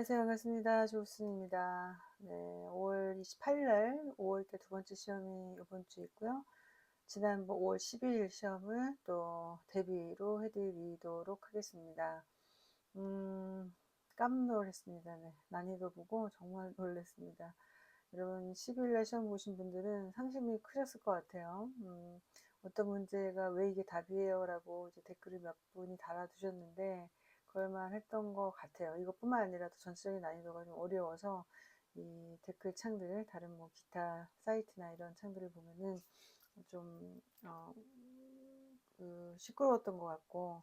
안녕하세요. 반갑습니다. 조우순입니다. 네, 5월 28일 날 5월 때 두 번째 시험이 이번 주 있고요. 지난번 5월 12일 시험을 또 대비로 해드리도록 하겠습니다. 깜짝 놀랐습니다. 네, 난이도 보고 정말 놀랐습니다. 여러분 12일 날 시험 보신 분들은 상심이 크셨을 것 같아요. 어떤 문제가 왜 이게 답이에요? 라고 이제 댓글을 몇 분이 달아두셨는데 그럴만 했던 것 같아요. 이것뿐만 아니라 또 전체적인 난이도가 좀 어려워서 이 댓글 창들, 다른 뭐 기타 사이트나 이런 창들을 보면은 좀, 시끄러웠던 것 같고,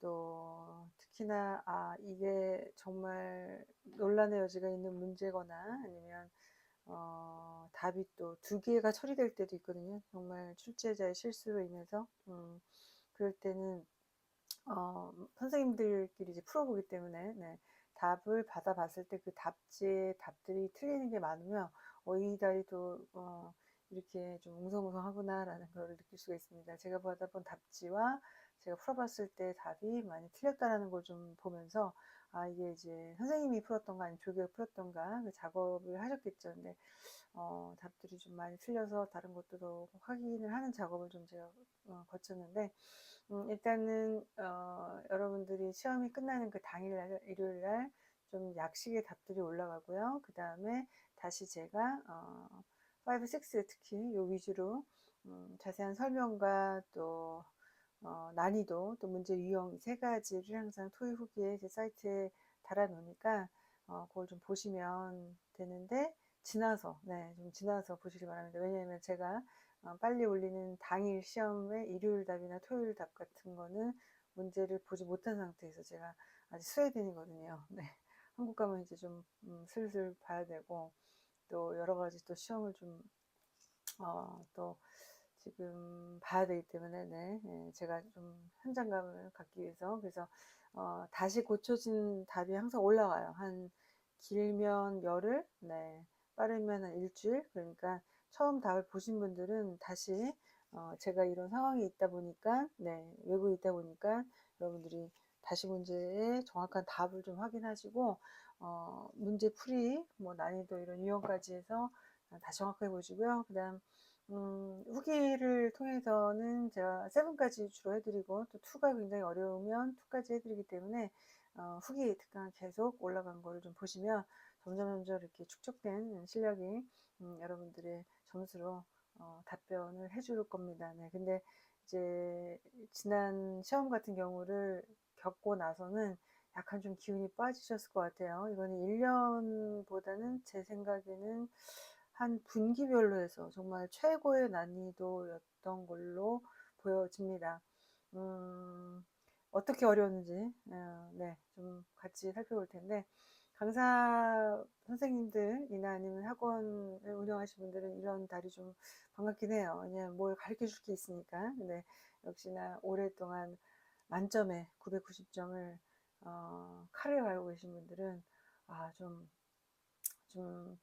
또 특히나, 이게 정말 논란의 여지가 있는 문제거나 아니면 답이 또 두 개가 처리될 때도 있거든요. 정말 출제자의 실수로 인해서. 그럴 때는 선생님들끼리 이제 풀어보기 때문에, 네, 답을 받아봤을 때 그 답지의 답들이 틀리는 게 많으면, 이 답이 또, 이렇게 좀 웅성웅성하구나라는 걸 느낄 수가 있습니다. 제가 받아본 답지와 제가 풀어봤을 때 답이 많이 틀렸다라는 걸 좀 보면서, 이게 이제 선생님이 풀었던가 아니면 조교가 풀었던가 그 작업을 하셨겠죠. 근데, 답들이 좀 많이 틀려서 다른 것도 확인을 하는 작업을 좀 제가 거쳤는데, 일단은 여러분들이 시험이 끝나는 그 당일날 일요일날 좀 약식의 답들이 올라가고요. 그 다음에 다시 제가 5, 6 특히 요 위주로 자세한 설명과 또 난이도 또 문제 유형 세 가지를 항상 토익 후기에 제 사이트에 달아 놓으니까 그걸 좀 보시면 되는데 좀 지나서 보시기 바랍니다. 왜냐하면 제가 빨리 올리는 당일 시험의 일요일 답이나 토요일 답 같은 거는 문제를 보지 못한 상태에서 제가 아직 스웨덴이거든요. 네. 한국 가면 이제 좀 슬슬 봐야 되고 또 여러 가지 또 시험을 좀 또 지금 봐야 되기 때문에 제가 좀 현장감을 갖기 위해서 그래서 다시 고쳐진 답이 항상 올라와요. 한 길면 열흘, 네, 빠르면 한 일주일. 그러니까 처음 답을 보신 분들은 다시 제가 이런 상황이 있다 보니까 외국에 있다 보니까 여러분들이 다시 문제의 정확한 답을 좀 확인하시고 문제 풀이 뭐 난이도 이런 유형까지 해서 다시 정확하게 보시고요. 그다음 후기를 통해서는 제가 7까지 주로 해드리고 또 2가 굉장히 어려우면 2까지 해드리기 때문에 후기 특강 계속 올라간 거를 좀 보시면 점점 이렇게 축적된 실력이 여러분들의 점수로 답변을 해줄 겁니다. 네, 근데 이제 지난 시험 같은 경우를 겪고 나서는 약간 좀 기운이 빠지셨을 것 같아요. 이거는 1년보다는 제 생각에는 한 분기별로 해서 정말 최고의 난이도였던 걸로 보여집니다. 어떻게 어려웠는지 좀 같이 살펴볼 텐데 강사 선생님들이나 아니면 학원을 운영하시는 분들은 이런 달이 좀 반갑긴 해요. 왜냐면 뭘 가르쳐 줄 게 있으니까. 근데 역시나 오랫동안 만점에 990점을 칼을 갈고 계신 분들은 좀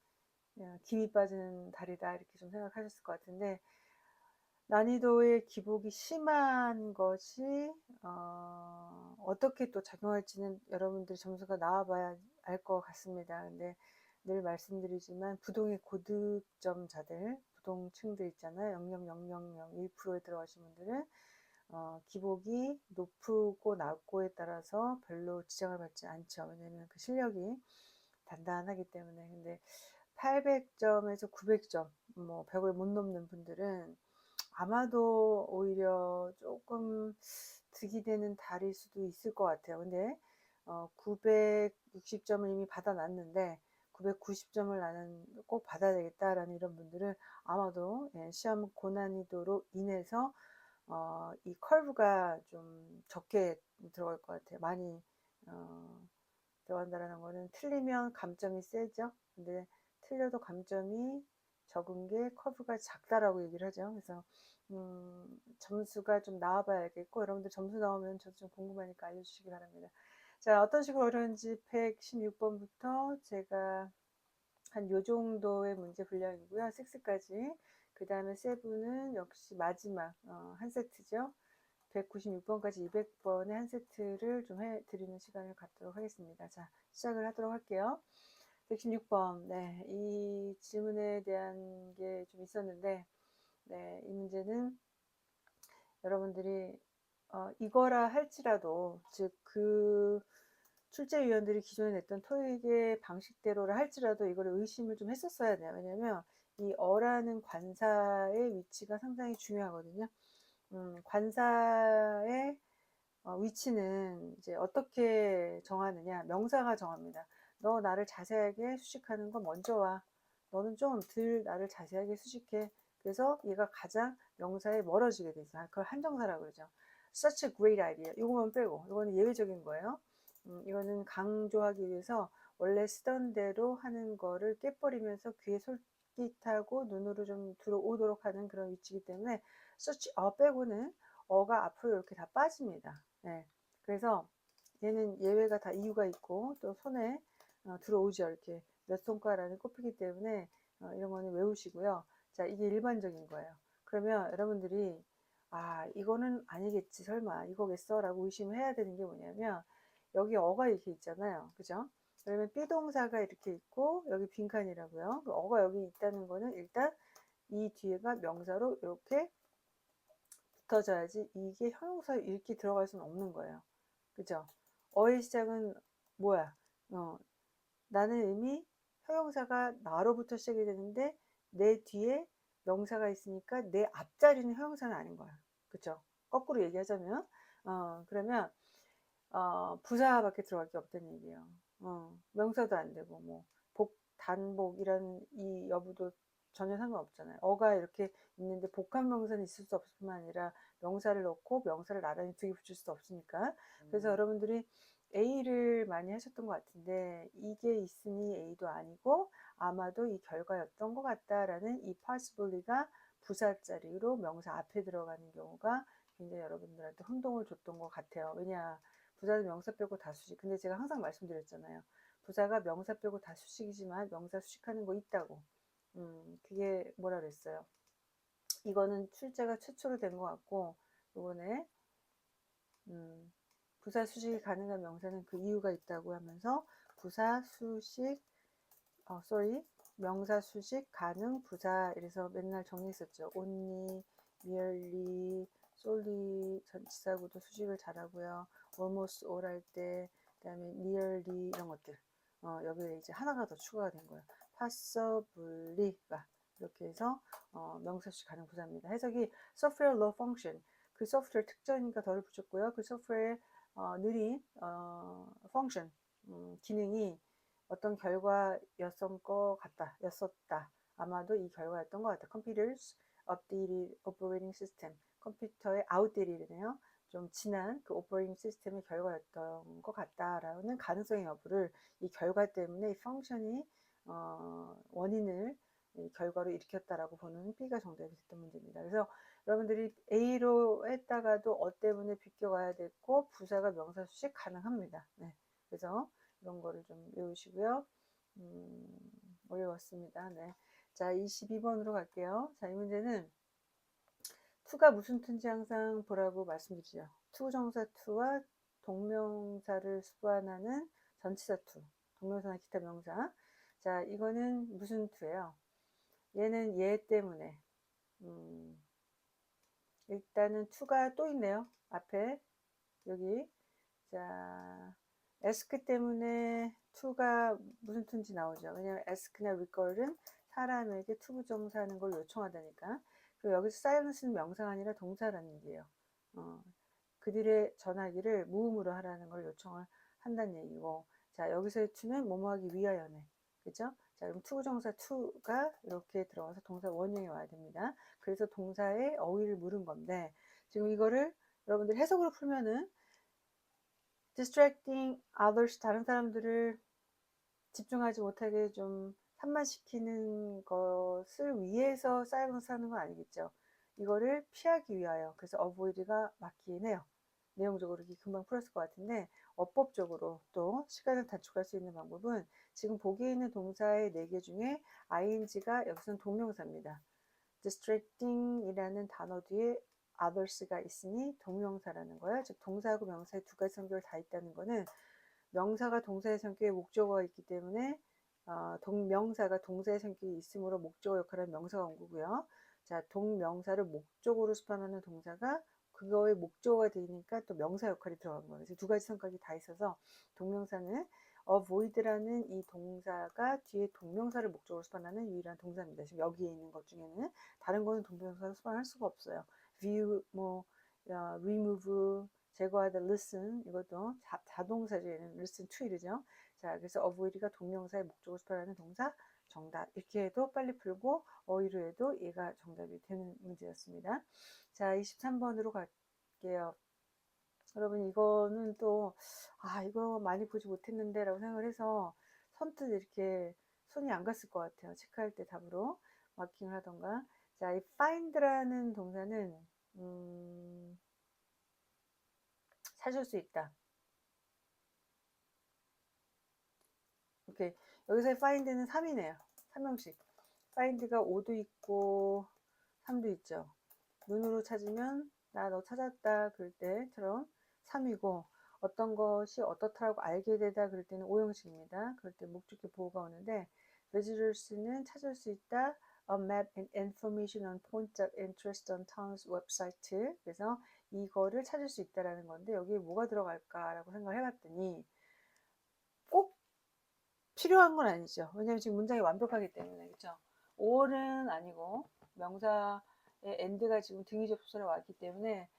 김이 빠지는 달이다 이렇게 좀 생각하셨을 것 같은데 난이도의 기복이 심한 것이 어떻게 또 작용할지는 여러분들이 점수가 나와봐야 알 것 같습니다. 근데 늘 말씀드리지만 부동의 고득점자들, 부동층들 있잖아요. 0.0001%에 들어가신 분들은 기복이 높고 낮고에 따라서 별로 지장을 받지 않죠. 왜냐면 그 실력이 단단하기 때문에. 근데 800점에서 900점, 뭐 100을 못 넘는 분들은 아마도 오히려 조금 득이 되는 달일 수도 있을 것 같아요. 근데 960점을 이미 받아놨는데 990점을 나는 꼭 받아야 되겠다라는 이런 분들은 아마도 시험 고난이도로 인해서 이 컬브가 좀 적게 들어갈 것 같아요. 많이 들어간다라는 거는 틀리면 감점이 세죠. 근데 틀려도 감점이 적은 게 커브가 작다라고 얘기를 하죠. 그래서 점수가 좀 나와봐야겠고 여러분들 점수 나오면 저도 좀 궁금하니까 알려주시기 바랍니다. 자, 어떤 식으로 어려운지 116번부터 제가 한 요 정도의 문제 분량이고요. 6까지. 그 다음에 7은 역시 마지막 한 세트죠. 196번까지 200번의 한 세트를 좀 해드리는 시간을 갖도록 하겠습니다. 자, 시작을 하도록 할게요. 116번. 네, 이 질문에 대한 게 좀 있었는데, 네, 이 문제는 여러분들이 이거라 할지라도, 즉 그 출제위원들이 기존에 냈던 토익의 방식대로라 할지라도 이거를 의심을 좀 했었어야 돼요. 왜냐면 이 어라는 관사의 위치가 상당히 중요하거든요. 관사의 위치는 이제 어떻게 정하느냐? 명사가 정합니다. 너 나를 자세하게 수식하는 거 먼저 와. 너는 좀 덜 나를 자세하게 수식해. 그래서 얘가 가장 명사에 멀어지게 돼 있어요. 그걸 한정사라고 그러죠. Such a great idea. 이거만 빼고, 이거는 예외적인 거예요. 이거는 강조하기 위해서 원래 쓰던 대로 하는 거를 깨버리면서 귀에 솔깃하고 눈으로 좀 들어오도록 하는 그런 위치이기 때문에 such a 빼고는 어가 앞으로 이렇게 다 빠집니다. 네. 그래서 얘는 예외가 다 이유가 있고 또 손에 들어오죠. 이렇게 몇 손가락을 꼽히기 때문에 이런 거는 외우시고요. 자, 이게 일반적인 거예요. 그러면 여러분들이 이거는 아니겠지 설마 이거겠어 라고 의심을 해야 되는 게 뭐냐면 여기 어가 이렇게 있잖아요. 그죠? 그러면 비동사가 이렇게 있고 여기 빈칸이라고요. 어가 여기 있다는 거는 일단 이 뒤에가 명사로 이렇게 붙어져야지 이게 형용사 읽기 들어갈 수는 없는 거예요. 그죠? 어의 시작은 뭐야? 나는 이미 형용사가 나로부터 시작이 되는데 내 뒤에 명사가 있으니까 내 앞자리는 형용사는 아닌 거야. 그죠? 거꾸로 얘기하자면 그러면 부사밖에 들어갈 게 없다는 얘기예요. 명사도 안 되고 뭐 단복 이런 이 여부도 전혀 상관없잖아요. 어가 이렇게 있는데 복합 명사는 있을 수 없을 뿐만 아니라 명사를 넣고 명사를 나란히 두 개 붙일 수도 없으니까. 그래서 여러분들이 A를 많이 하셨던 것 같은데 이게 있으니 A도 아니고 아마도 이 결과였던 것 같다라는 이 possibly가 부사 자리로 명사 앞에 들어가는 경우가 굉장히 여러분들한테 혼동을 줬던 것 같아요. 왜냐 부사는 명사 빼고 다 수식. 근데 제가 항상 말씀드렸잖아요. 부사가 명사 빼고 다 수식이지만 명사 수식하는 거 있다고. 그게 뭐라 그랬어요. 이거는 출제가 최초로 된 것 같고 이번에 부사 수식이 가능한 명사는 그 이유가 있다고 하면서 부사 수식 명사 수식 가능 부사 이래서 맨날 정리했었죠. only, merely, solely 전치사구도 수식을 잘하고요. almost all 할 때 그다음에 nearly 이런 것들 여기에 이제 하나가 더 추가가 된 거예요. possibly가 이렇게 해서 명사 수식 가능 부사입니다. 해석이 software low function 그 소프트웨어 특전이니까 덜을 붙였고요. 그 소프트웨어의 느린 function 기능이 어떤 결과였던 것 같다. 였었다. 아마도 이 결과였던 것 같다. Computers updated operating system. 컴퓨터의 outdate이네요. 좀 지난 그 오퍼레이팅 시스템의 결과였던 것 같다라는 가능성의 여부를 이 결과 때문에 이 펑션이 원인을 이 결과로 일으켰다라고 보는 B가 정답이 됐던 문제입니다. 그래서 여러분들이 A로 했다가도 어 때문에 비껴가야 됐고 부사가 명사 수식 가능합니다. 네. 그래서 이런 거를 좀 외우시고요. 어려웠습니다. 네. 자, 22번으로 갈게요. 자, 이 문제는 to가 무슨 to인지 항상 보라고 말씀드리죠. to 정사 to와 동명사를 수반하는 전치사 to, 동명사나 기타 명사. 자, 이거는 무슨 to예요? 얘는 얘 때문에 일단은 to가 또 있네요. 앞에 여기 자 ask 때문에 to가 무슨 to인지 나오죠. 왜냐면 ask나 recall은 사람에게 to 부정사하는 걸 요청하다니까. 그리고 여기서 silence는 명사가 아니라 동사라는 얘기예요. 그들의 전화기를 무음으로 하라는 걸 요청을 한다는 얘기고, 자 여기서의 to는 뭐뭐 하기 위하여네. 그죠? 자 그럼 to 부정사 to가 이렇게 들어가서 동사 원형에 와야 됩니다. 그래서 동사의 어휘를 물은 건데 지금 이거를 여러분들 해석으로 풀면은 distracting others 다른 사람들을 집중하지 못하게 좀 산만시키는 것을 위해서 silence 하는 건 아니겠죠. 이거를 피하기 위하여 그래서 avoid가 맞긴 해요. 내용적으로 이렇게 금방 풀었을 것 같은데 어법적으로 또 시간을 단축할 수 있는 방법은 지금 보기에 있는 동사의 4개 중에 ing가 여기서는 동명사입니다. distracting 이라는 단어 뒤에 others가 있으니 동명사라는 거예요. 즉 동사하고 명사의 두 가지 성격을 다 있다는 거는 명사가 동사의 성격에 목적어가 있기 때문에 동명사가 동사의 성격이 있으므로 목적어 역할을 명사가 온 거고요. 자, 동명사를 목적으로 수반하는 동사가 그거의 목적어가 되니까 또 명사 역할이 들어간 거예요. 그래서 두 가지 성격이 다 있어서 동명사는 avoid라는 이 동사가 뒤에 동명사를 목적으로 수반하는 유일한 동사입니다. 지금 여기에 있는 것 중에는 다른 거는 동명사를 수반할 수가 없어요. view, remove, 제거하다 listen 이것도 자동사죠. 얘는 listen to 이러죠. 자, 그래서 avoid가 동명사의 목적을 수반하는 동사 정답. 이렇게 해도 빨리 풀고 어휘로 해도 얘가 정답이 되는 문제였습니다. 자, 23번으로 갈게요. 여러분 이거는 또 이거 많이 보지 못했는데 라고 생각을 해서 선뜻 이렇게 손이 안 갔을 것 같아요. 체크할 때 답으로 마킹을 하던가. 자, 이 find라는 동사는 찾을 수 있다. 오케이. 여기서의 find는 3이네요. 3형식. find가 5도 있고 3도 있죠. 눈으로 찾으면 나 너 찾았다 그럴 때처럼 3이고 어떤 것이 어떻다라고 알게 되다 그럴 때는 5형식입니다. 그럴 때 목적격 보호가 오는데 visitors는 찾을 수 있다. A map and information on points of interest on town's website. 그래서 이거를 찾을 수 있다라는 건데 여기에 뭐가 들어갈까라고 생각을 해봤더니 꼭 필요한 건 아니죠. 왜냐면 지금 문장이 완벽하기 때문에 그렇죠. or은 아니고 명사의 and가 지금 등위 접속사로 왔기 때문에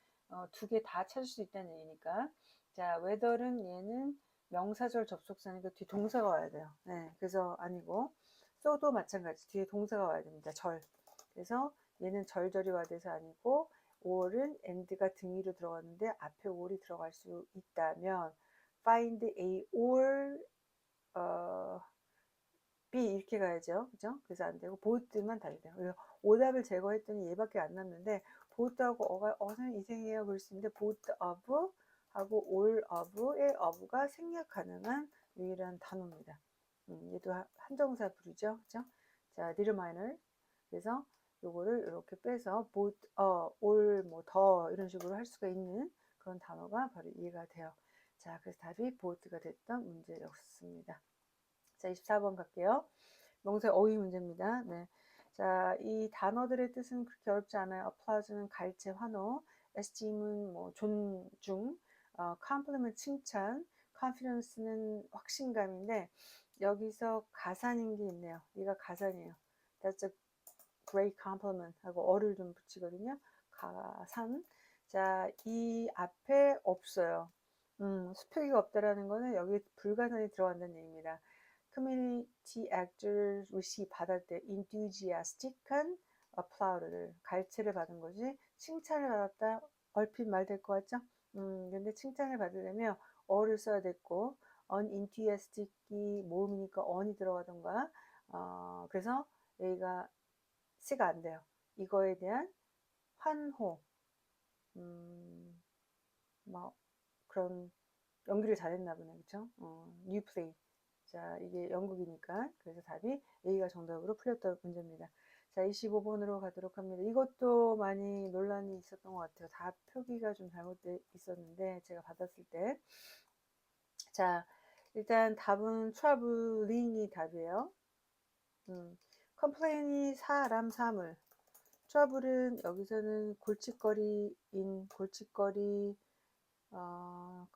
두 개 다 찾을 수 있다는 얘기니까. 자, whether는 얘는 명사절 접속사니까 뒤에 동사가 와야 돼요. 네, 그래서 아니고 so도 마찬가지 뒤에 동사가 와야 됩니다. 절. 그래서 얘는 절절이 와돼서 아니고 or은 and가 등위로 들어갔는데 앞에 or이 들어갈 수 있다면 find a or B 이렇게 가야죠. 그죠? 그래서 안 되고 보트만 달려요. 그래서 오답을 제거했더니 얘밖에 안 남는데 보트하고 어가 선생님 이생이에요 그럴 수 있는데 보트 of 하고 all of의 of가 생략 가능한 유일한 단어입니다. 얘도 한정사 부르죠. 그죠? 자, determiner. 그래서 요거를 이렇게 빼서 both, all, 뭐 더 이런 식으로 할 수가 있는 그런 단어가 바로 이해가 돼요. 자, 그래서 답이 both가 됐던 문제였습니다. 자, 24번 갈게요. 명사의 어휘 문제입니다. 네. 자, 이 단어들의 뜻은 그렇게 어렵지 않아요. applause는 갈채, 환호, esteem은 뭐 존중, compliment 칭찬, confidence는 확신감인데 여기서 가산인 게 있네요. 얘가 가산이에요. That's a great compliment 하고 어를 좀 붙이거든요. 가산. 자, 이 앞에 없어요. 수표기가 없다라는 거는 여기 불가산이 들어간다는 얘기입니다. 커뮤니티 actors이 받을 때 enthusiastic한 applaud를 갈채를 받은 거지 칭찬을 받았다 얼핏 말 될 것 같죠? 근데 칭찬을 받으려면 어를 써야 됐고 unenthusiastic이 모음이니까 on이 들어가던가 그래서 여기가 C가 안 돼요. 이거에 대한 환호 뭐 그런 연기를 잘했나 보네 그쵸? new play 자, 이게 영국이니까. 그래서 답이 A가 정답으로 풀렸던 문제입니다. 자, 25번으로 가도록 합니다. 이것도 많이 논란이 있었던 것 같아요. 답 표기가 좀 잘못돼 있었는데, 제가 받았을 때. 자, 일단 답은 traveling이 답이에요. complain이 사람, 사물. trouble은 여기서는 골칫거리인, 골칫거리,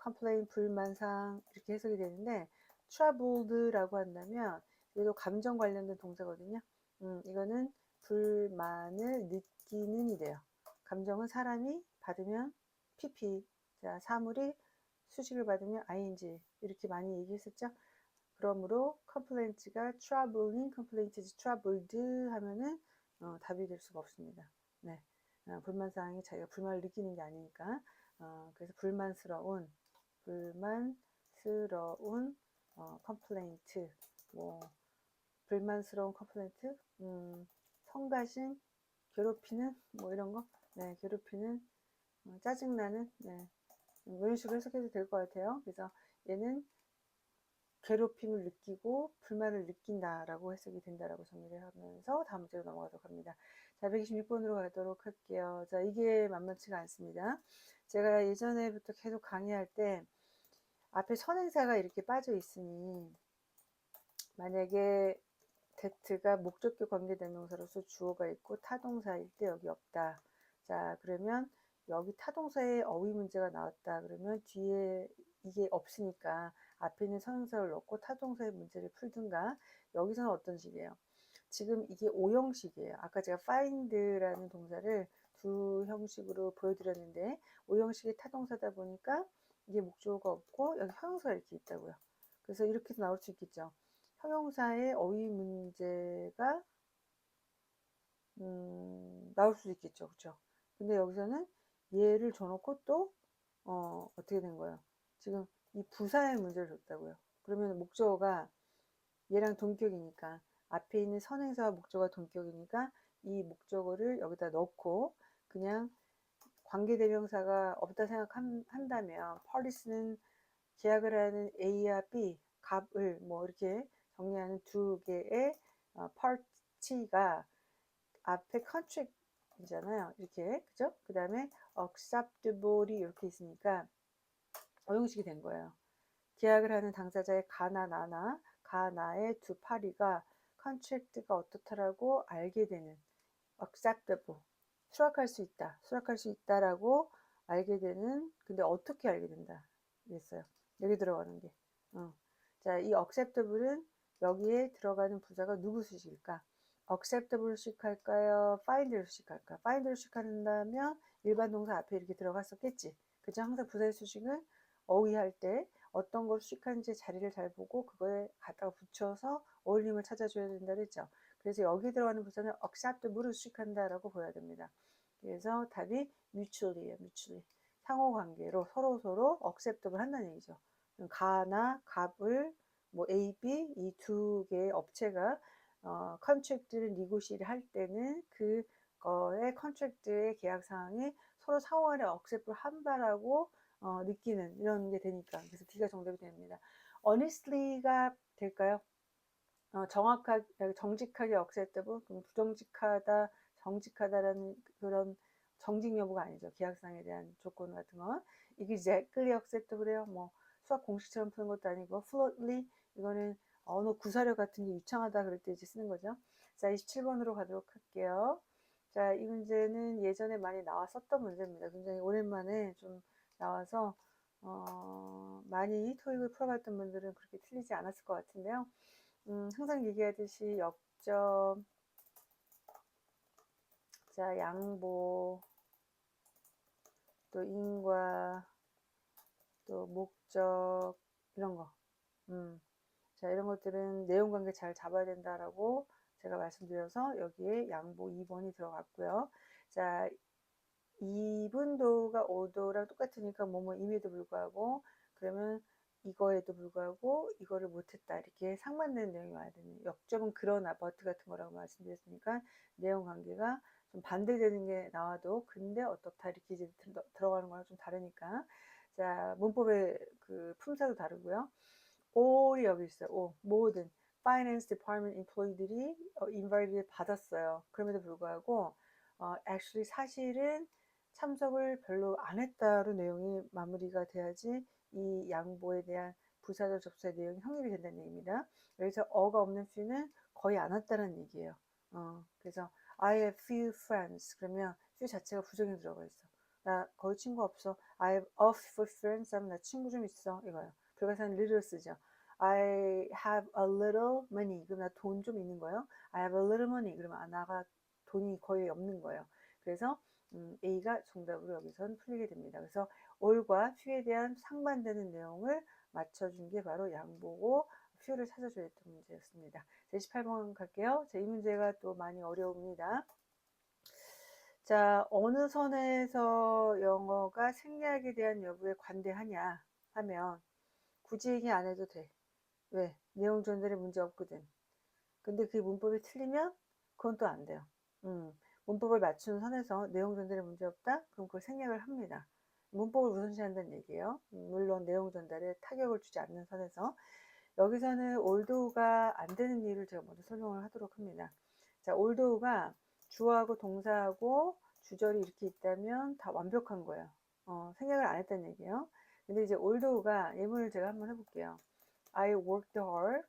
complain, 불만상, 이렇게 해석이 되는데, troubled라고 한다면 얘도 감정 관련된 동사거든요. 이거는 불만을 느끼는 이래요. 감정은 사람이 받으면 pp, 자 사물이 수식을 받으면 ing 이렇게 많이 얘기했었죠. 그러므로 complaints가 troubling complaints troubled 하면은 답이 될 수가 없습니다. 네, 불만사항이 자기가 불만을 느끼는 게 아니니까 그래서 불만스러운 컴플레인트 뭐 불만스러운 컴플레인트 성가신 괴롭히는 뭐 이런 거 네, 괴롭히는 짜증나는 네, 이런 식으로 해석해도 될 것 같아요. 그래서 얘는 괴롭힘을 느끼고 불만을 느낀다라고 해석이 된다라고 정리를 하면서 다음 문제로 넘어가도록 합니다. 자, 126번으로 가도록 할게요. 자, 이게 만만치가 않습니다. 제가 예전에부터 계속 강의할 때 앞에 선행사가 이렇게 빠져 있으니 만약에 that가 목적격 관계대명사로서 주어가 있고 타동사일 때 여기 없다. 자, 그러면 여기 타동사의 어휘 문제가 나왔다. 그러면 뒤에 이게 없으니까 앞에 있는 선행사를 넣고 타동사의 문제를 풀든가. 여기서는 어떤 식이에요? 지금 이게 오형식이에요. 아까 제가 find라는 동사를 두 형식으로 보여드렸는데 오형식이 타동사다 보니까 이게 목적어가 없고 여기 형용사가 이렇게 있다고요. 그래서 이렇게도 나올 수 있겠죠. 형용사의 어휘 문제가 나올 수 있겠죠. 그렇죠? 근데 여기서는 얘를 줘놓고 또 어떻게 된 거예요? 지금 이 부사의 문제를 줬다고요. 그러면 목적어가 얘랑 동격이니까 앞에 있는 선행사와 목적어가 동격이니까 이 목적어를 여기다 넣고 그냥 관계대명사가 없다 생각한다면 펄리스는 계약을 하는 A와 B 값을 뭐 이렇게 정리하는 두 개의 파티가 앞에 contract이잖아요. 이렇게 그죠? 그 다음에 acceptable이 이렇게 있으니까 어용식이 된 거예요. 계약을 하는 당사자의 가나 나나 가나의 두 파리가 contract가 어떻다라고 알게 되는 acceptable 수락할 수 있다. 수락할 수 있다라고 알게 되는 근데 어떻게 알게 된다. 그랬어요. 여기 들어가는 게. 자, 이 acceptable은 여기에 들어가는 부사가 누구 수식일까? acceptable 수식할까요? find를 수식할까? find를 수식한다면 일반 동사 앞에 이렇게 들어갔었겠지. 그죠? 항상 부사의 수식은 어휘할 때 어떤 걸 수식하는지 자리를 잘 보고 그거에 갖다가 붙여서 어울림을 찾아줘야 된다 그랬죠. 그래서 여기 들어가는 부사는 acceptable을 수식한다라고 보여야 됩니다. 그래서 답이 mutually예요. mutually. 상호 관계로 서로 acceptable 한다는 얘기죠. 가나 갑을 뭐 A, B 이 두 개의 업체가 컨트랙트를 니고시를 할 때는 그거의 컨트랙트의 계약 사항이 서로 상호간에 acceptable 한다라고 느끼는 이런 게 되니까 그래서 D가 정답이 됩니다. honestly가 될까요? 정확하게 정직하게 acceptable 그럼 부정직하다 정직하다라는 그런 정직 여부가 아니죠. 계약상에 대한 조건 같은 건 이게 exactly acceptable이요. 뭐 수학 공식처럼 푸는 것도 아니고 fluently 이거는 언어 구사력 같은 게 유창하다 그럴 때 이제 쓰는 거죠. 자, 27번으로 가도록 할게요. 자, 이 문제는 예전에 많이 나왔었던 문제입니다. 굉장히 오랜만에 좀 나와서 많이 토익을 풀어봤던 분들은 그렇게 틀리지 않았을 것 같은데요. 항상 얘기하듯이 역점, 자, 양보, 또 인과, 또 목적, 이런 거. 자, 이런 것들은 내용 관계 잘 잡아야 된다라고 제가 말씀드려서 여기에 양보 2번이 들어갔고요. 자, 2분도가 5도랑 똑같으니까 임에도 불구하고 그러면 이거에도 불구하고 이거를 못했다 이렇게 상반되는 내용이 와야 되는 역점은 그러나 버트 같은 거라고 말씀드렸으니까 내용 관계가 좀 반대되는 게 나와도 근데 어떻다 이렇게 이제 들어가는 거랑 좀 다르니까 자 문법의 그 품사도 다르고요. all이 여기 있어요. all, 모든 finance department employee들이 invite를 받았어요. 그럼에도 불구하고 actually 사실은 참석을 별로 안 했다로 내용이 마무리가 돼야지 이 양보에 대한 부사절 접수의 내용이 성립이 된다는 얘기입니다. 여기서 어가 없는 few는 거의 안 왔다는 얘기예요. 그래서 I have few friends 그러면 few 자체가 부정이 들어가 있어. 나 거의 친구 없어. I have a few friends 하면 나 친구 좀 있어 이거예요. 불가사는 little 쓰죠. I have a little money. 그럼 나 돈 좀 있는 거예요. I have a little money. 그러면 나가 돈이 거의 없는 거예요. 그래서 A가 정답으로 여기선 풀리게 됩니다. 그래서 all과 few에 대한 상반되는 내용을 맞춰준 게 바로 양보고 few를 찾아줘야 했던 문제였습니다. 28번 갈게요. 자, 이 문제가 또 많이 어려웁니다. 자, 어느 선에서 영어가 생략에 대한 여부에 관대하냐 하면 굳이 얘기 안 해도 돼. 왜? 내용 전달에 문제 없거든. 근데 그 문법이 틀리면 그건 또 안 돼요. 문법을 맞추는 선에서 내용 전달에 문제 없다? 그럼 그걸 생략을 합니다. 문법을 우선시한다는 얘기예요. 물론 내용 전달에 타격을 주지 않는 선에서. 여기서는 old가 안 되는 이유를 제가 먼저 설명을 하도록 합니다. 자, old가 주어하고 동사하고 주절이 이렇게 있다면 다 완벽한 거예요. 생각을 안 했다는 얘기예요. 근데 이제 old가 예문을 제가 한번 해볼게요. I worked hard.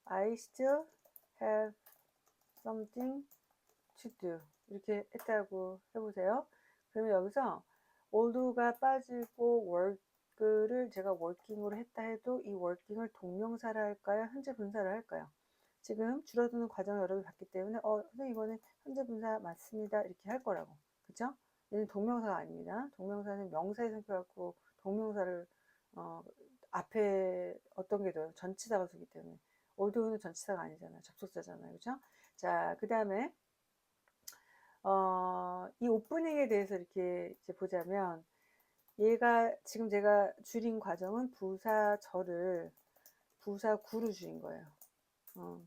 I still have something to do. 이렇게 했다고 해보세요. 그러면 여기서 old가 빠지고 work를 제가 working으로 했다 해도 이 working을 동명사를 할까요? 현재 분사를 할까요? 지금 줄어드는 과정을 여러분이 봤기 때문에 선생님 이거는 현재 분사 맞습니다. 이렇게 할 거라고. 그쵸? 얘는 동명사가 아닙니다. 동명사는 명사의 성격을 갖고 동명사를 앞에 어떤 게 더요? 전치사가 쓰기 때문에. old는 전치사가 아니잖아요. 접속사잖아요. 그죠? 자, 그 다음에 이 오프닝에 대해서 이렇게 이제 보자면 얘가 지금 제가 줄인 과정은 부사절을 부사구로 줄인 거예요.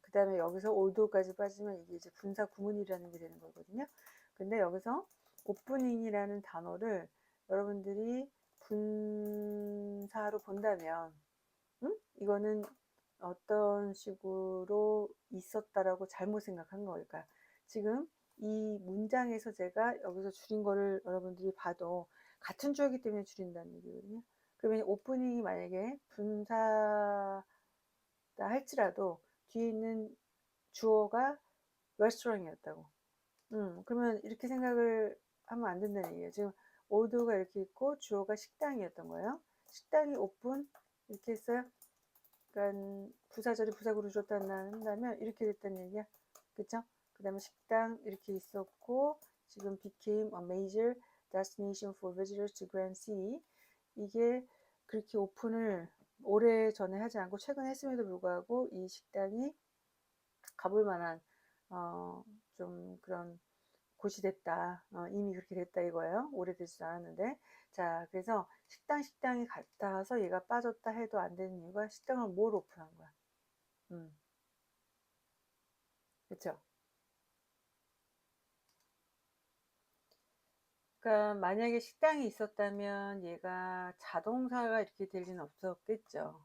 그 다음에 여기서 올도까지 빠지면 이게 이제 분사 구문이라는 게 되는 거거든요. 근데 여기서 오프닝이라는 단어를 여러분들이 분사로 본다면, 이거는 어떤 식으로 있었다라고 잘못 생각한 걸까? 지금 이 문장에서 제가 여기서 줄인 거를 여러분들이 봐도 같은 주어이기 때문에 줄인다는 얘기거든요. 그러면 오프닝이 만약에 분사다 할지라도 뒤에 있는 주어가 레스토랑이었다고. 그러면 이렇게 생각을 하면 안 된다는 얘기예요. 지금 오드가 이렇게 있고 주어가 식당이었던 거예요. 식당이 오픈 이렇게 했어요. 그러니까 부사절이 부사구로 줄었다면 이렇게 됐다는 얘기야. 그쵸? 그 다음에 식당 이렇게 있었고 지금 became a major destination for visitors to Grand City. 이게 그렇게 오픈을 오래 전에 하지 않고 최근에 했음에도 불구하고 이 식당이 가볼 만한 좀 그런 곳이 됐다. 이미 그렇게 됐다 이거예요. 오래되지도 않았는데. 자, 그래서 식당이 같아서 얘가 빠졌다 해도 안 되는 이유가 식당을 뭘 오픈한 거야. 그쵸? 그러니까 만약에 식당이 있었다면 얘가 자동사가 이렇게 될 리는 없었겠죠.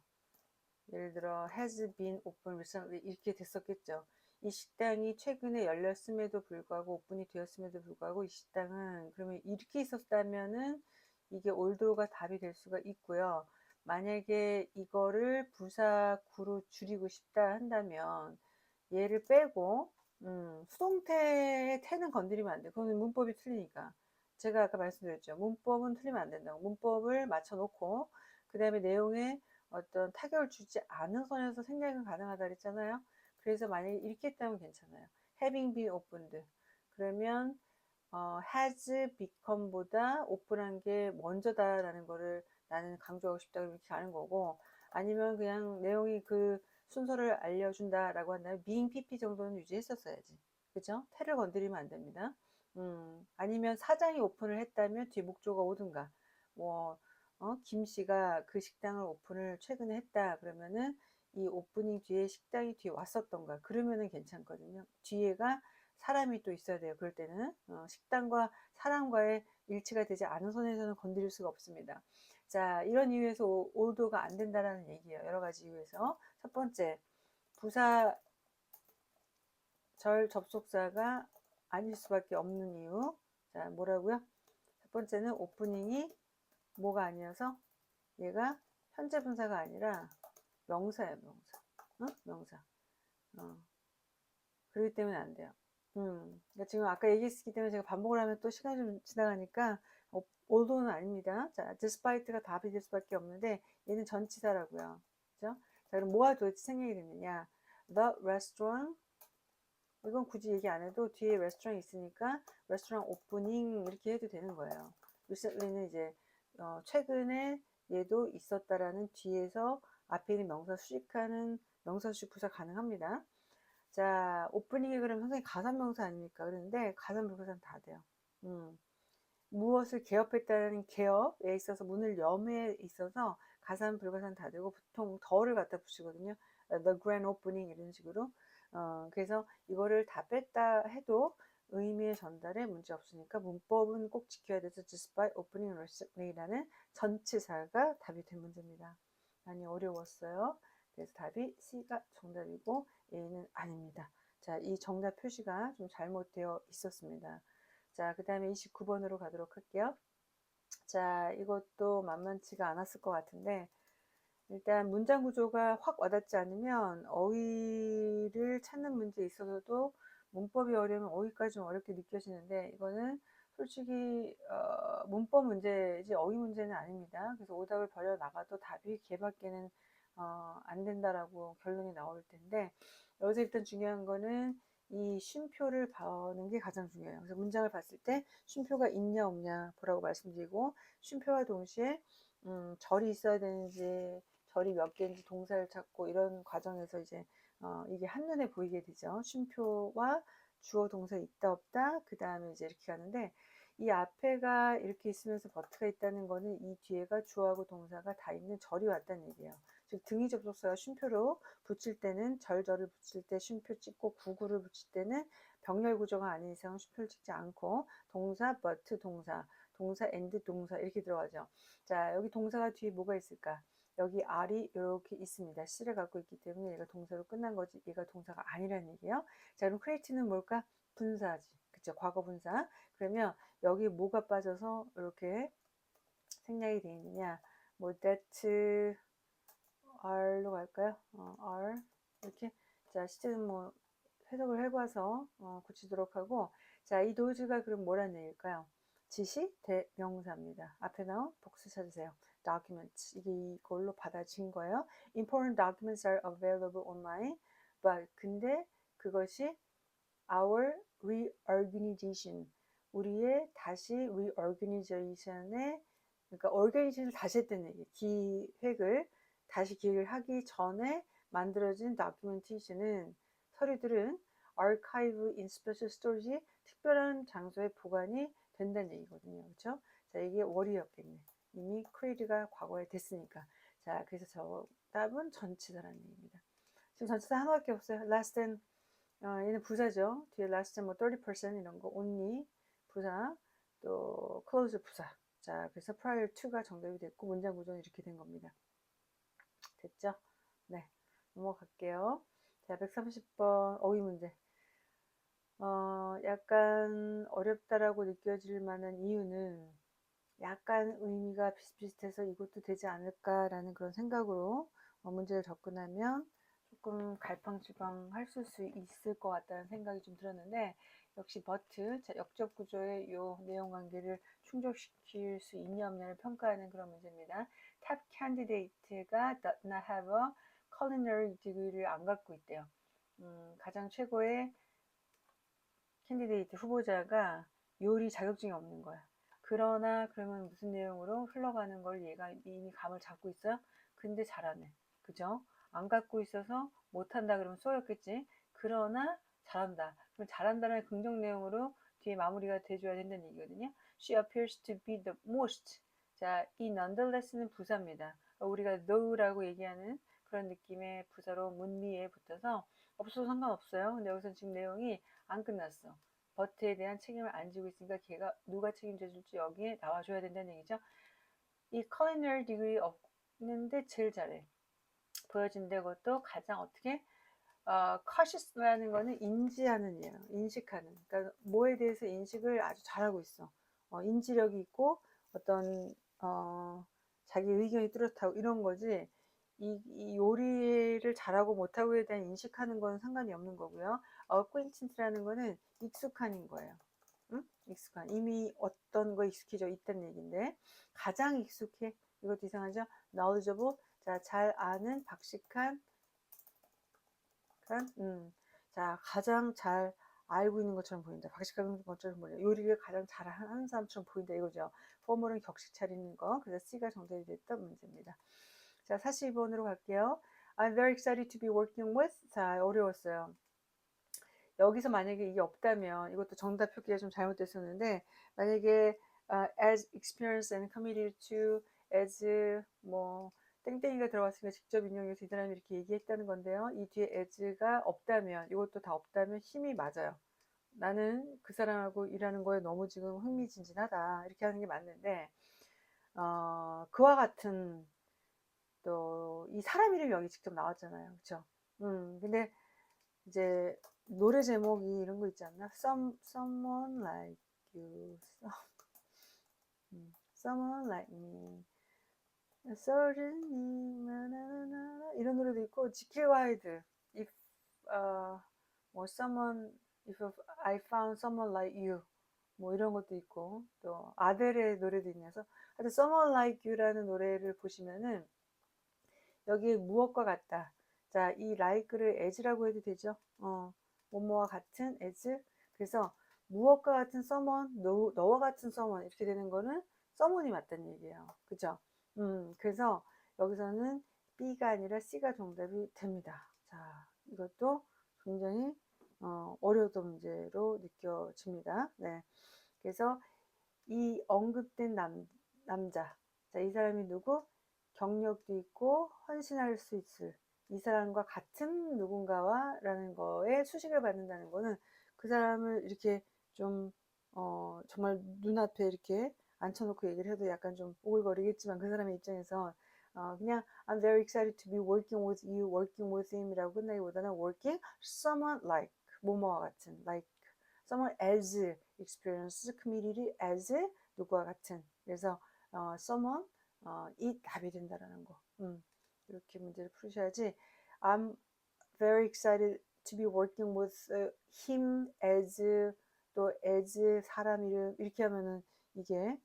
예를 들어 has been open recently 이렇게 됐었겠죠. 이 식당이 최근에 열렸음에도 불구하고 오픈이 되었음에도 불구하고 이 식당은 그러면 이렇게 있었다면은 이게 올드가 답이 될 수가 있고요. 만약에 이거를 부사구로 줄이고 싶다 한다면 얘를 빼고 수동태의 태는 건드리면 안 돼. 그거는 문법이 틀리니까. 제가 아까 말씀드렸죠. 문법은 틀리면 안 된다고. 문법을 맞춰놓고 그 다음에 내용에 어떤 타격을 주지 않은 선에서 생략은 가능하다 그랬잖아요. 그래서 만약에 이렇게 했다면 괜찮아요. having been opened. 그러면 has become보다 오픈한 게 먼저다라는 거를 나는 강조하고 싶다 그렇게 가는 거고, 아니면 그냥 내용이 그 순서를 알려준다라고 한다면 being pp 정도는 유지했었어야지. 그죠? 태를 건드리면 안 됩니다. 아니면 사장이 오픈을 했다면 뒤 목조가 오든가, 뭐 김 씨가 그 식당을 오픈을 최근에 했다 그러면은 이 오프닝 뒤에 식당이 뒤에 왔었던가 그러면은 괜찮거든요. 뒤에가 사람이 또 있어야 돼요. 그럴 때는 식당과 사람과의 일치가 되지 않은 선에서는 건드릴 수가 없습니다. 자, 이런 이유에서 올도가 안 된다라는 얘기예요. 여러 가지 이유에서. 첫 번째, 부사절 접속사가 아닐 수밖에 없는 이유. 자, 뭐라고요? 첫 번째는 오프닝이 뭐가 아니어서 얘가 현재 분사가 아니라 명사예요, 명사. 명사. 그렇기 때문에 안 돼요. 그러니까 지금 아까 얘기했기 때문에 제가 반복을 하면 또 시간이 좀 지나가니까 although는 아닙니다. 자, despite가 답이 될 수밖에 없는데 얘는 전치사라고요. 그죠? 자, 그럼 뭐가 도대체 생략이 됐느냐? The restaurant 이건 굳이 얘기 안 해도 뒤에 restaurant 있으니까 restaurant opening 이렇게 해도 되는 거예요. recently는 이제 최근에 얘도 있었다라는 뒤에서 앞에 있는 명사 수식하는 명사 수식 부사 가능합니다. 자, 오프닝이 그럼 선생님 가산명사 아닙니까? 그런데 가산불가산 다 돼요. 무엇을 개업했다는 개업에 있어서 문을 염에 있어서 가산불가산 다 되고 보통 더를 갖다 붙이거든요. The grand opening 이런 식으로. 그래서 이거를 다 뺐다 해도 의미의 전달에 문제 없으니까 문법은 꼭 지켜야 돼서 despite opening recently라는 전치사가 답이 된 문제입니다. 많이 어려웠어요. 그래서 답이 C가 정답이고 A는 아닙니다. 자, 이 정답 표시가 좀 잘못되어 있었습니다. 자, 그 다음에 29번으로 가도록 할게요. 자, 이것도 만만치가 않았을 것 같은데, 일단 문장 구조가 확 와닿지 않으면 어휘를 찾는 문제에 있어서도 문법이 어려우면 어휘까지 좀 어렵게 느껴지는데, 이거는 솔직히 문법 문제지 어휘 문제는 아닙니다. 그래서 오답을 버려 나가도 답이 걔밖에는 안 된다라고 결론이 나올 텐데, 여기서 일단 중요한 거는 이 쉼표를 보는 게 가장 중요해요. 그래서 문장을 봤을 때 쉼표가 있냐 없냐 보라고 말씀드리고, 쉼표와 동시에 절이 있어야 되는지 절이 몇 개인지 동사를 찾고 이런 과정에서 이제 이게 한눈에 보이게 되죠. 쉼표와 주어 동사 있다 없다 그 다음에 이제 이렇게 가는데, 이 앞에가 이렇게 있으면서 버트가 있다는 거는 이 뒤에가 주어하고 동사가 다 있는 절이 왔다는 얘기예요. 즉 등위 접속사가 쉼표로 붙일 때는 절절을 붙일 때 쉼표 찍고 구구를 붙일 때는 병렬 구조가 아닌 이상은 쉼표를 찍지 않고 동사 but 동사 and 동사 이렇게 들어가죠. 자, 여기 동사가 뒤에 뭐가 있을까? 여기 R이 이렇게 있습니다. C를 갖고 있기 때문에 얘가 동사로 끝난 거지 얘가 동사가 아니라는 얘기예요. 자, 그럼 create는 뭘까? 분사지. 그쵸? 과거 분사. 그러면 여기 뭐가 빠져서 이렇게 생략이 되어 있느냐? 뭐 that R로 갈까요? R 이렇게. 자, 시제는 뭐 해석을 해봐서 고치도록 하고, 자, 이 도즈가 그럼 뭐라는 얘기일까요? 지시 대명사입니다. 앞에 나온 복수 찾으세요. documents 이게 이걸로 받아진 거예요. important documents are available online, but 근데 그것이 our reorganization 우리의 다시 reorganization의 그러니까 organization을 다시 했다는 얘기 기획을 다시 기획을 하기 전에 만들어진 documentation은 서류들은 archive in special storage 특별한 장소에 보관이 된다는 얘기거든요. 그렇죠? 자, 이게 월이었겠네. 이미 create가 과거에 됐으니까. 자, 그래서 정답은 전치사라는 얘기입니다. 지금 전치사 하나밖에 없어요. less than 얘는 부사죠. 뒤에 less than 뭐 30% 이런 거 only 부사 또 close 부사. 자, 그래서 prior to가 정답이 됐고 문장 구조는 이렇게 된 겁니다. 됐죠? 네, 넘어갈게요. 자, 130번 어휘 문제. 약간 어렵다라고 느껴질 만한 이유는 약간 의미가 비슷비슷해서 이것도 되지 않을까라는 그런 생각으로 문제를 접근하면 조금 갈팡질팡 할 수 있을 것 같다는 생각이 좀 들었는데, 역시 but, 역적 구조의 요 내용 관계를 충족시킬 수 있냐 없냐를 평가하는 그런 문제입니다. Top candidate가 does not have a culinary degree를 안 갖고 있대요. 가장 최고의 캔디데이트 후보자가 요리 자격증이 없는 거야. 그러나 그러면 무슨 내용으로 흘러가는 걸 얘가 이미 감을 잡고 있어요? 근데 잘하네. 그죠? 안 갖고 있어서 못한다 그러면 쏘였겠지. 그러나 잘한다. 그럼 잘한다는 긍정 내용으로 뒤에 마무리가 돼줘야 된다는 얘기거든요. She appears to be the most. 자, 이 nonetheless는 부사입니다. 우리가 though라고 얘기하는 그런 느낌의 부사로 문미에 붙어서 없어도 상관없어요. 근데 여기서 지금 내용이 안 끝났어. 버트에 대한 책임을 안 지고 있으니까 걔가 누가 책임져 줄지 여기에 나와줘야 된다는 얘기죠. 이 culinary degree 없는데 제일 잘해. 보여진다 것도 가장 어떻게 cautious라는 거는 인지하는 이에요. 인식하는. 그러니까 뭐에 대해서 인식을 아주 잘하고 있어. 인지력이 있고 어떤 자기 의견이 뚜렷하고 이런 거지. 이 요리를 잘하고 못하고에 대한 인식하는 건 상관이 없는 거고요. acquaintance라는 거는 익숙한인 거예요. 응? 익숙한. 이미 어떤 거 익숙해져 있다는 얘기인데, 가장 익숙해. 이것도 이상하죠? knowledgeable. 자, 잘 아는, 박식한, 자, 가장 잘 알고 있는 것처럼 보인다. 박식한 것처럼 보인다. 요리를 가장 잘하는 사람처럼 보인다 이거죠. 포멀은 격식 차리는 거. 그래서 C가 정답이 됐던 문제입니다. 자, 42번으로 갈게요. I'm very excited to be working with. 자, 어려웠어요. 여기서 만약에 이게 없다면 이것도 정답 표기가 좀 잘못됐었는데, 만약에 as experienced and committed to as 뭐 땡땡이가 들어갔으니까 직접 인용해서 이 사람이 이렇게 얘기했다는 건데요. 이 뒤에 as가 없다면, 이것도 다 없다면 힘이 맞아요. 나는 그 사람하고 일하는 거에 너무 지금 흥미진진하다 이렇게 하는 게 맞는데, 그와 같은 또 이 사람 이름이 여기 직접 나왔잖아요. 그쵸? 근데 이제 노래 제목이 이런 거 있지 않나? Someone like you, someone like me, certainly, 나나나나 이런 노래도 있고, 지킬 와이드, if 뭐 someone, if I found someone like you, 뭐 이런 것도 있고, 또 아델의 노래도 있면서, 하여튼 Someone Like You라는 노래를 보시면은 여기에 무엇과 같다. 자, 이 like를 as라고 해도 되죠. 뭐뭐와 같은 as. 그래서 무엇과 같은 someone, 너와 같은 someone 이렇게 되는 거는 someone이 맞다는 얘기예요. 그죠? 그래서 여기서는 B가 아니라 C가 정답이 됩니다. 자, 이것도 굉장히 어려웠던 문제로 느껴집니다. 네. 그래서 이 언급된 남자. 자, 이 사람이 누구? 경력도 있고 헌신할 수 있을 이 사람과 같은 누군가와 라는 거에 수식을 받는다는 거는 그 사람을 이렇게 좀 정말 눈앞에 이렇게 앉혀놓고 얘기를 해도 약간 좀 오글거리겠지만 그 사람의 입장에서 그냥 I'm very excited to be working with you, working with him 이라고 끝나기보다는 working someone like 뭐뭐와 같은 like someone as experience community as 누구와 같은 그래서 someone 이 답이 된다라는 거. 이렇게 문제를 풀으셔야지. I'm very excited to be working with him as 또 as 사람 이름 이렇게 하면은 이게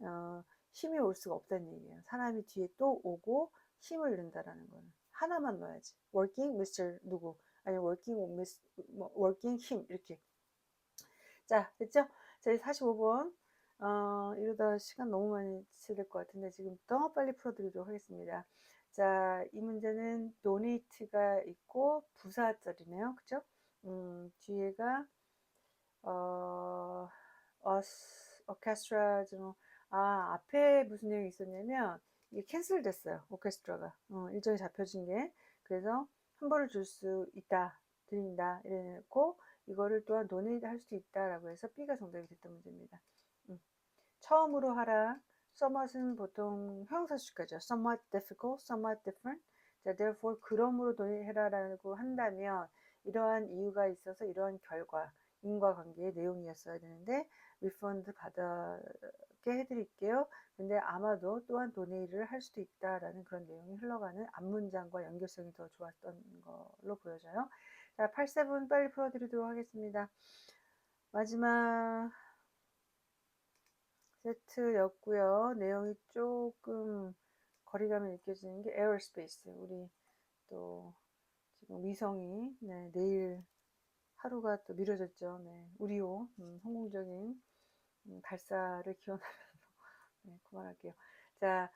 힘이 올 수가 없다는 얘기예요. 사람이 뒤에 또 오고 힘을 넣는다라는 거는 하나만 넣어야지. working Mr. 누구 아니 working Miss working him 이렇게. 자, 됐죠? 자, 45번. 이러다 시간 너무 많이 지체될 것 같은데 지금부터 빨리 풀어드리도록 하겠습니다. 자, 이 문제는 donate가 있고 부사절이네요. 그죠? 뒤에가 orchestra 앞에 무슨 내용이 있었냐면 이게 캔슬 됐어요. 오케스트라가 일정이 잡혀진 게 그래서 환불을 줄 수 있다 드린다 이래놓고 이거를 또한 donate 할 수 있다라고 해서 B가 정답이 됐던 문제입니다. 처음으로 하라. somewhat은 보통 형용사 수식하죠. somewhat difficult, somewhat different. 자, therefore 그러므로 donate 해라라고 한다면 이러한 이유가 있어서 이러한 결과 인과관계의 내용이었어야 되는데 refund 받게 해드릴게요. 근데 아마도 또한 donate를 할 수도 있다라는 그런 내용이 흘러가는 앞문장과 연결성이 더 좋았던 걸로 보여져요. 자, 87 빨리 풀어드리도록 하겠습니다. 마지막 세트였고요. 내용이 조금 거리감이 느껴지는 게 에어스페이스. 우리 또 지금 위성이 내일 하루가 또 미뤄졌죠. 네, 우리호 성공적인 발사를 기원하면서 그만할게요. 자,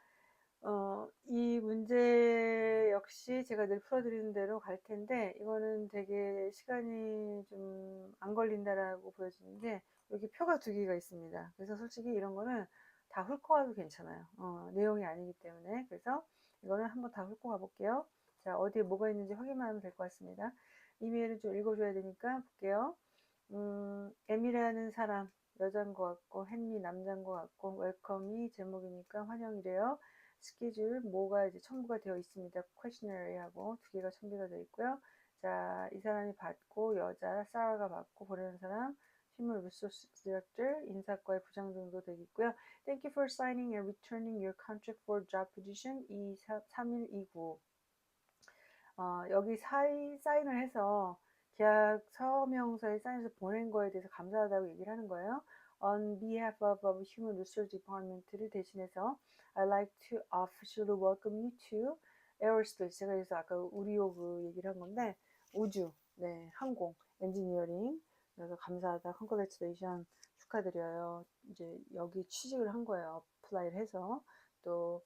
이 문제 역시 제가 늘 풀어드리는 대로 갈 텐데 이거는 되게 시간이 좀 안 걸린다라고 보여지는 게 여기 표가 두 개가 있습니다. 그래서 솔직히 이런 거는 다 훑고 가도 괜찮아요. 내용이 아니기 때문에 그래서 이거는 한번 다 훑고 가볼게요. 자, 어디에 뭐가 있는지 확인만 하면 될 것 같습니다. 이메일을 좀 읽어줘야 되니까 볼게요. M이라는 사람 여잔 것 같고 헨리 남잔 것 같고 웰컴이 제목이니까 환영이래요. 스케줄 뭐가 이제 첨부가 되어 있습니다. questionnary하고 두 개가 첨부가 되어 있고요. 자, 이 사람이 받고 여자 사라가 받고 보내는 사람 human resource director 인사과의 부장 정도 되어 있고요. Thank you for signing and returning your contract for job position 3129. 여기 사인을 해서 계약 서명서에 사인해서 보낸 거에 대해서 감사하다고 얘기를 하는 거예요. On behalf of Human Resource Department를 대신해서 I'd like to officially welcome you to aerospace. 제가 그래서 아까 우리호 그 얘기를 한 건데 우주, 네, 항공, 엔지니어링. 그래서 감사하다, congratulation 축하드려요. 이제 여기 취직을 한 거예요. 어플라이를 해서 또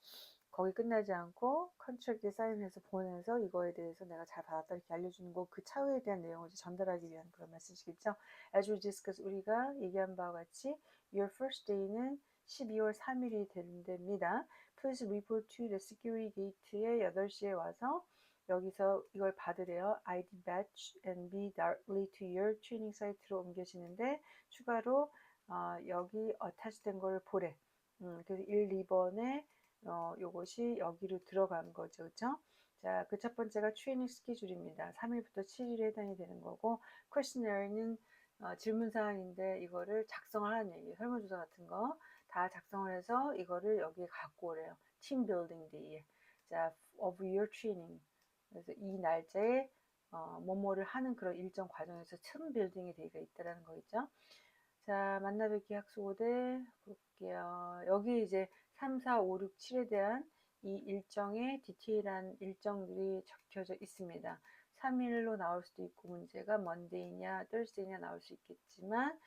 거기 끝나지 않고 컨트랙트에 사인해서 보내서 이거에 대해서 내가 잘 받았다 이렇게 알려주는 거 그 차후에 대한 내용을 전달하기 위한 그런 메시지겠죠. As we discussed 우리가 얘기한 바와 같이 Your first day는 12월 3일이 됩니다. Please report to the security gate에 8시에 와서 여기서 이걸 받으래요. ID badge and be directly to your training site로 옮겨지는데 추가로 여기 attach 된 걸 보래. 그래서 1, 2번에 요것이 여기로 들어간 거죠. 그쵸? 자, 그 첫 번째가 트레이닝 스케줄입니다. 3일부터 7일에 해당이 되는 거고, 퀘스처너는 질문 사항인데 이거를 작성을 하는 얘기예요. 설문조사 같은 거 다 작성을 해서 이거를 여기에 갖고 오래요. 팀 빌딩 데이에. 자, of your training. 그래서 이 날짜에 뭐뭐를 하는 그런 일정 과정에서 팀 빌딩의 데이가 있다라는 거 있죠. 자, 만나뵙기 약속오대 볼게요. 여기 이제 3, 4, 5, 6, 7에 대한 이 일정의 디테일한 일정들이 적혀져 있습니다. 3일로 나올 수도 있고 문제가 먼데이냐, thursday냐 나올 수 있겠지만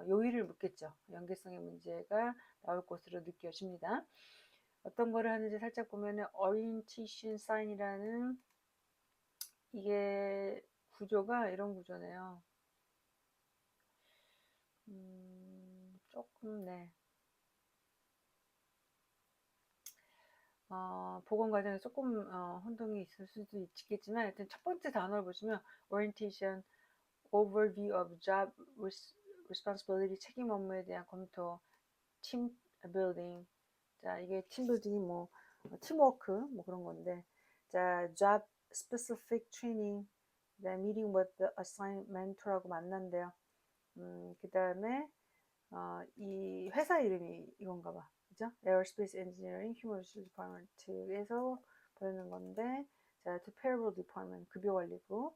요일을 묻겠죠. 연계성의 문제가 나올 것으로 느껴집니다. 어떤 거를 하는지 살짝 보면은 orientation sign이라는 이게 구조가 이런 구조네요. 조금 네. 보건 과정에 조금 혼동이 있을 수도 있겠지만 하여튼 첫 번째 단어를 보시면 orientation, overview of job responsibility, 책임 업무에 대한 검토, team building. 자, 이게 팀 빌딩이 뭐 팀워크 뭐 그런 건데, 자, job specific training, 그다음 meeting with the assigned mentor하고 만난대요. 그 다음에 이 회사 이름이 이건가 봐. 그죠? Aerospace Engineering Human Resource Department에서 보내는 건데, 자, to payroll department, 급여관리부,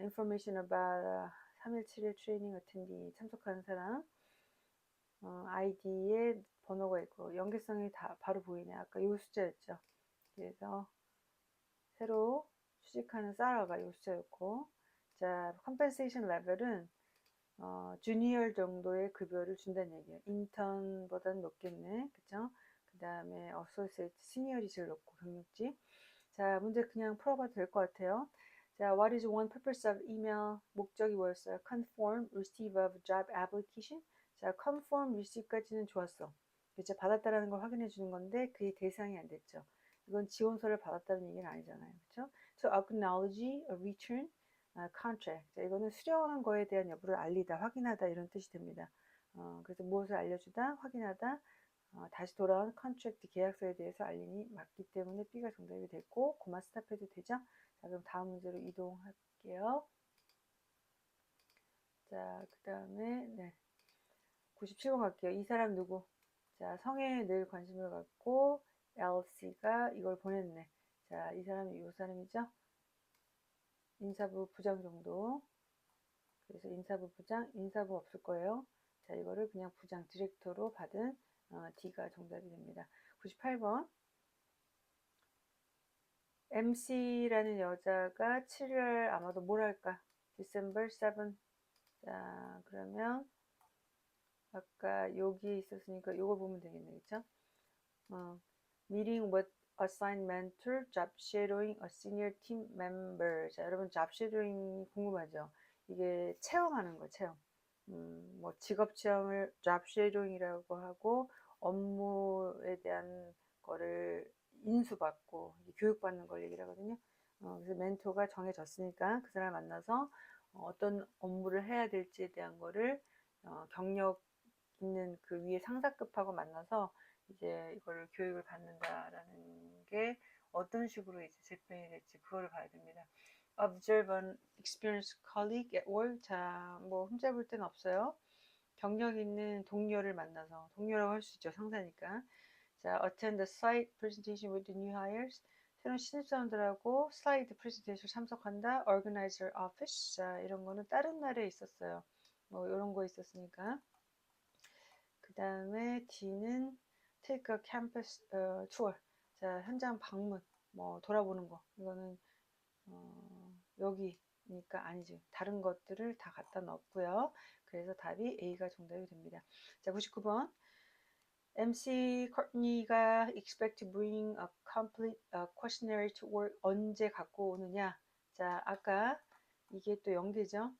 information about 3일 7일 트레이닝 attendee, 참석하는 사람, 아이디에 번호가 있고, 연계성이 다 바로 보이네. 아까 요 숫자였죠. 그래서 새로 취직하는 사라가 요 숫자였고, 자, compensation level은 주니어 정도의 급여를 준다는 얘기예요. 인턴보다는 높겠네. 그쵸? 그 다음에 어소시에이트, 시니어리 제일 높고 경력직. 자, 문제 그냥 풀어봐도 될 것 같아요. 자, what is one purpose of email? 목적이 뭐였어요? Confirm receive of job application. 자, confirm receive까지는 좋았어. 이제 받았다라는 걸 확인해 주는 건데 그게 대상이 안 됐죠. 이건 지원서를 받았다는 얘기는 아니잖아요. 그렇죠? To acknowledge a return contract. 자, 이거는 수령한 거에 대한 여부를 알리다, 확인하다 이런 뜻이 됩니다. 그래서 무엇을 알려주다, 확인하다, 다시 돌아온 컨트랙트 계약서에 대해서 알림이 맞기 때문에 B가 정답이 됐고, 고마 스탑해도 되죠? 자, 그럼 다음 문제로 이동할게요. 자, 그 다음에 네, 97번 갈게요. 이 사람 누구? 자, 성에 늘 관심을 갖고 LC가 이걸 보냈네. 자, 이 사람이 이 사람이죠? 인사부 부장 정도. 그래서 인사부 부장, 인사부 없을 거예요. 자, 이거를 그냥 부장 디렉터로 받은 D가 정답이 됩니다. 98번. MC라는 여자가 7월 아마도 뭘 할까? December 7. 자, 그러면 아까 여기 있었으니까 이걸 보면 되겠네. 그쵸? Meeting with assigned mentor, job shadowing a senior team member. 자, 여러분 job shadowing 궁금하죠? 이게 체험하는 거, 체험. 뭐 직업 체험을 job shadowing이라고 하고 업무에 대한 거를 인수받고 교육받는 걸 얘기를 하거든요. 그래서 멘토가 정해졌으니까 그 사람을 만나서 어떤 업무를 해야 될지에 대한 거를 경력 있는 그 위에 상사급하고 만나서 이제 이거를 교육을 받는다라는 게 어떤 식으로 이제 재편이 될지 그거를 봐야 됩니다. Observe an experienced colleague at work. 자, 뭐 흠잡을 데는 없어요. 경력 있는 동료를 만나서 동료라고 할 수 있죠. 상사니까. 자, attend the slide presentation with the new hires. 새로운 신입사원들하고 슬라이드 프레젠테이션 참석한다. organizer office. 자, 이런 거는 다른 날에 있었어요. 뭐 이런 거 있었으니까. 그 다음에 D는 take a campus tour. 자, 현장 방문, 뭐 돌아보는 거. 이거는 여기니까 아니죠. 다른 것들을 다 갖다 넣었고요. 그래서 답이 A가 정답이 됩니다. 자, 99번. MC 코트니가 expect to bring a complete questionnaire to work. 언제 갖고 오느냐? 자, 아까 이게 또 연계죠.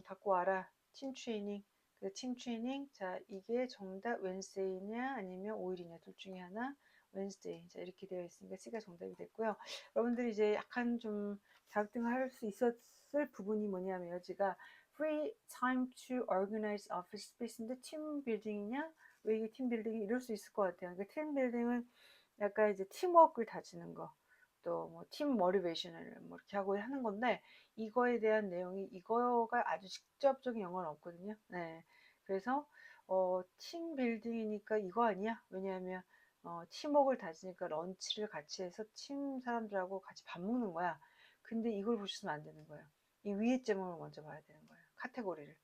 갖고 와라. 팀 트레이닝. 그 팀 트레이닝. 자, 이게 정답 웬스데이냐 아니면 5일이냐 둘 중에 하나. 웬스데이. 자, 이렇게 되어 있으니까 C가 정답이 됐고요. 여러분들이 이제 약간 좀 자격증할 수 있었을 부분이 뭐냐면 여지가 free time to organize office space인데 팀 빌딩이냐? 왜 이게 팀 빌딩이 이럴 수 있을 것 같아요. 그러니까 팀 빌딩은 약간 이제 팀워크를 다지는 거, 또 뭐 팀 모티베이션을 뭐 이렇게 하고 하는 건데, 이거에 대한 내용이 이거가 아주 직접적인 영어는 없거든요. 네. 그래서 팀 빌딩이니까 이거 아니야? 왜냐하면 팀워크를 다지니까 런치를 같이 해서 팀 사람들하고 같이 밥 먹는 거야. 근데 이걸 보시면 안 되는 거예요. 이 위에 제목을 먼저 봐야 되는 거예요. 카테고리를.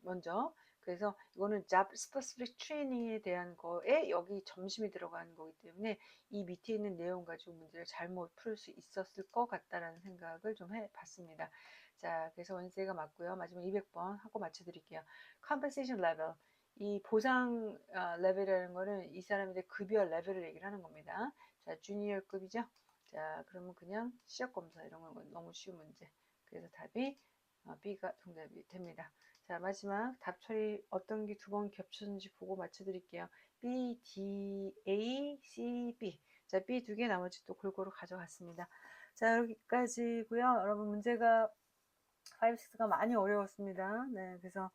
먼저. 그래서 이거는 job specific training에 대한 거에 여기 점심이 들어가는 거기 때문에 이 밑에 있는 내용 가지고 문제를 잘못 풀 수 있었을 것 같다라는 생각을 좀 해봤습니다. 자, 그래서 원세가 맞고요. 마지막 200번 하고 맞춰드릴게요. compensation level. 이 보상 레벨이라는 거는 이 사람에 대해 급여 레벨을 얘기를 하는 겁니다. 자, 주니어급이죠. 자, 그러면 그냥 시력 검사 이런 건 너무 쉬운 문제. 그래서 답이 B가 정답이 됩니다. 자, 마지막 답 처리 어떤 게 두 번 겹쳤는지 보고 맞춰드릴게요. B, D, A, C, B. 자, B 두 개 나머지 또 골고루 가져갔습니다. 자, 여기까지고요. 여러분 문제가 5, 6가 많이 어려웠습니다. 네, 그래서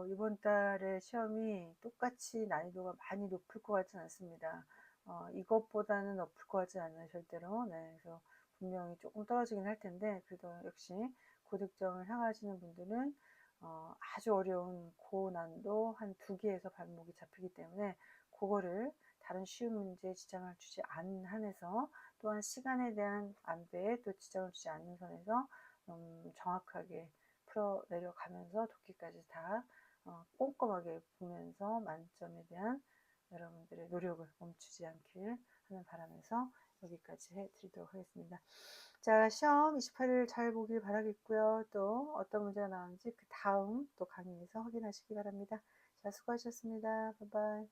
이번 달에 시험이 똑같이 난이도가 많이 높을 것 같지는 않습니다. 이것보다는 높을 것 같지 않아요, 절대로. 네, 그래서 분명히 조금 떨어지긴 할 텐데, 그래도 역시 고득점을 향하시는 분들은 아주 어려운 고난도 한 두 개에서 발목이 잡히기 때문에 그거를 다른 쉬운 문제에 지장을 주지 않은 한에서 또한 시간에 대한 안배에 또 지장을 주지 않는 선에서 정확하게 풀어 내려가면서 독해까지 다 꼼꼼하게 보면서 만점에 대한 여러분들의 노력을 멈추지 않길 하는 바람에서 여기까지 해드리도록 하겠습니다. 자, 시험 28일 잘 보길 바라겠고요. 또 어떤 문제가 나오는지 그 다음 또 강의에서 확인하시기 바랍니다. 자, 수고하셨습니다. 바이바이.